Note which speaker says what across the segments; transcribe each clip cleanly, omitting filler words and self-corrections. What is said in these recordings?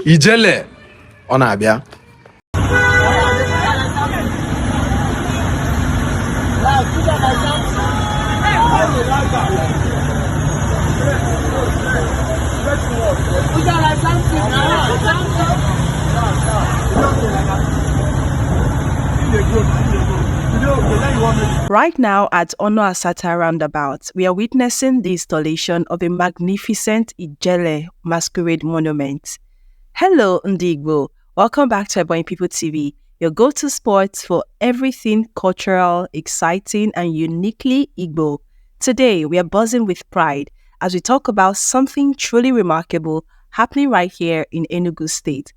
Speaker 1: Ijele, ọ na-abịa.
Speaker 2: Right now at Onu Asata Roundabout, we are witnessing the installation of a magnificent Ijele Masquerade monument. Hello, Igbo. Welcome back to Ebony People TV, your go-to spot for everything cultural, exciting, and uniquely Igbo. Today, we are buzzing with pride as we talk about something truly remarkable happening right here in Enugu State.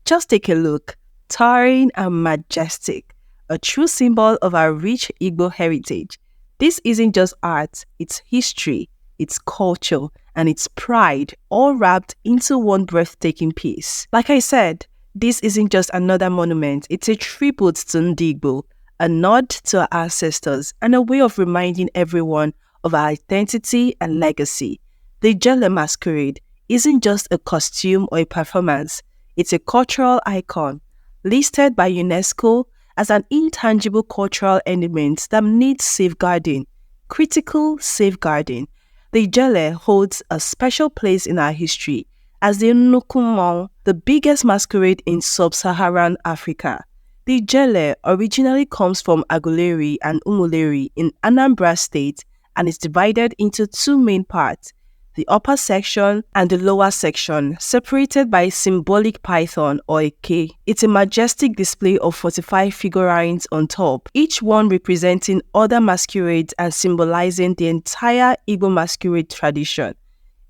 Speaker 2: Just take a look, towering and majestic, a true symbol of our rich Igbo heritage. This isn't just art, it's history, it's culture, and it's pride, all wrapped into one breathtaking piece. Like I said, this isn't just another monument, it's a tribute to Igbo, a nod to our ancestors, and a way of reminding everyone of our identity and legacy. The Ijele Masquerade isn't just a costume or a performance, it's a cultural icon, listed by UNESCO as an intangible cultural element that needs safeguarding, critical safeguarding. The Ijele holds a special place in our history as the Enugu, the biggest masquerade in sub-Saharan Africa. The Ijele originally comes from Aguleri and Umuleri in Anambra State and is divided into two main parts, the upper section and the lower section, separated by a symbolic python or a K. It's a majestic display of 45 figurines on top, each one representing other masquerades and symbolizing the entire Igbo masquerade tradition.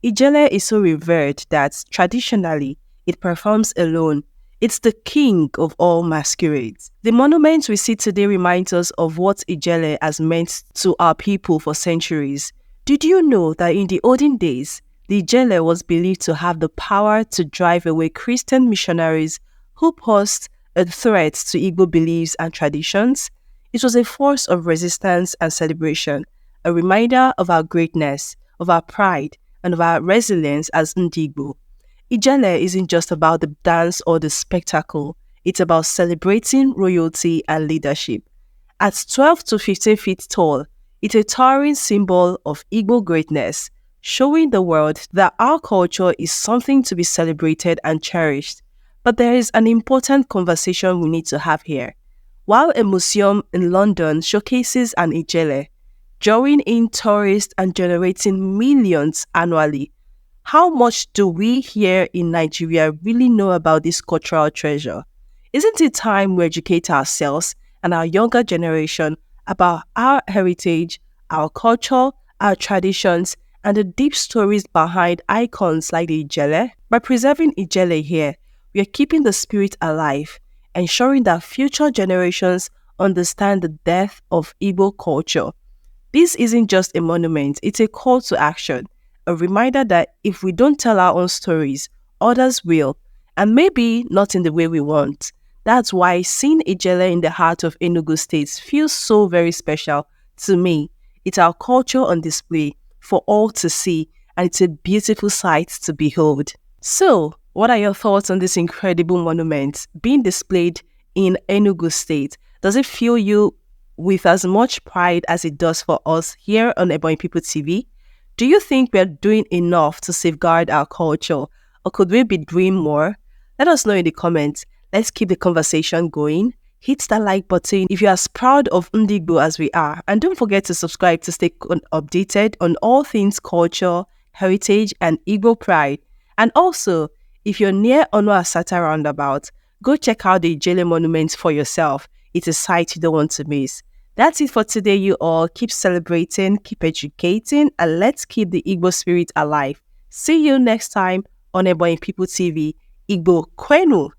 Speaker 2: Ijele is so revered that traditionally it performs alone. It's the king of all masquerades. The monument we see today reminds us of what Ijele has meant to our people for centuries. Did you know that in the olden days, the Ijele was believed to have the power to drive away Christian missionaries who posed a threat to Igbo beliefs and traditions? It was a force of resistance and celebration, a reminder of our greatness, of our pride, and of our resilience as Igbo. Ijele isn't just about the dance or the spectacle, it's about celebrating royalty and leadership. At 12 to 15 feet tall, it's a towering symbol of Igbo greatness, showing the world that our culture is something to be celebrated and cherished. But there is an important conversation we need to have here. While a museum in London showcases an Ijele, drawing in tourists and generating millions annually, how much do we here in Nigeria really know about this cultural treasure? Isn't it time we educate ourselves and our younger generation about our heritage, our culture, our traditions, and the deep stories behind icons like the Ijele? By preserving Ijele here, we are keeping the spirit alive, ensuring that future generations understand the depth of Igbo culture. This isn't just a monument, it's a call to action, a reminder that if we don't tell our own stories, others will, and maybe not in the way we want. That's why seeing Ijele in the heart of Enugu State feels so very special to me. It's our culture on display for all to see, and it's a beautiful sight to behold. So, what are your thoughts on this incredible monument being displayed in Enugu State? Does it fill you with as much pride as it does for us here on Ebony People TV? Do you think we are doing enough to safeguard our culture, or could we be doing more? Let us know in the comments. Let's keep the conversation going. Hit that like button if you're as proud of Igbo as we are. And don't forget to subscribe to stay updated on all things culture, heritage, and Igbo pride. And also, if you're near Onu Asata Roundabout, go check out the Ijele Monument for yourself. It's a sight you don't want to miss. That's it for today, you all. Keep celebrating, keep educating, and let's keep the Igbo spirit alive. See you next time on Ebony People TV. Igbo Kwenu!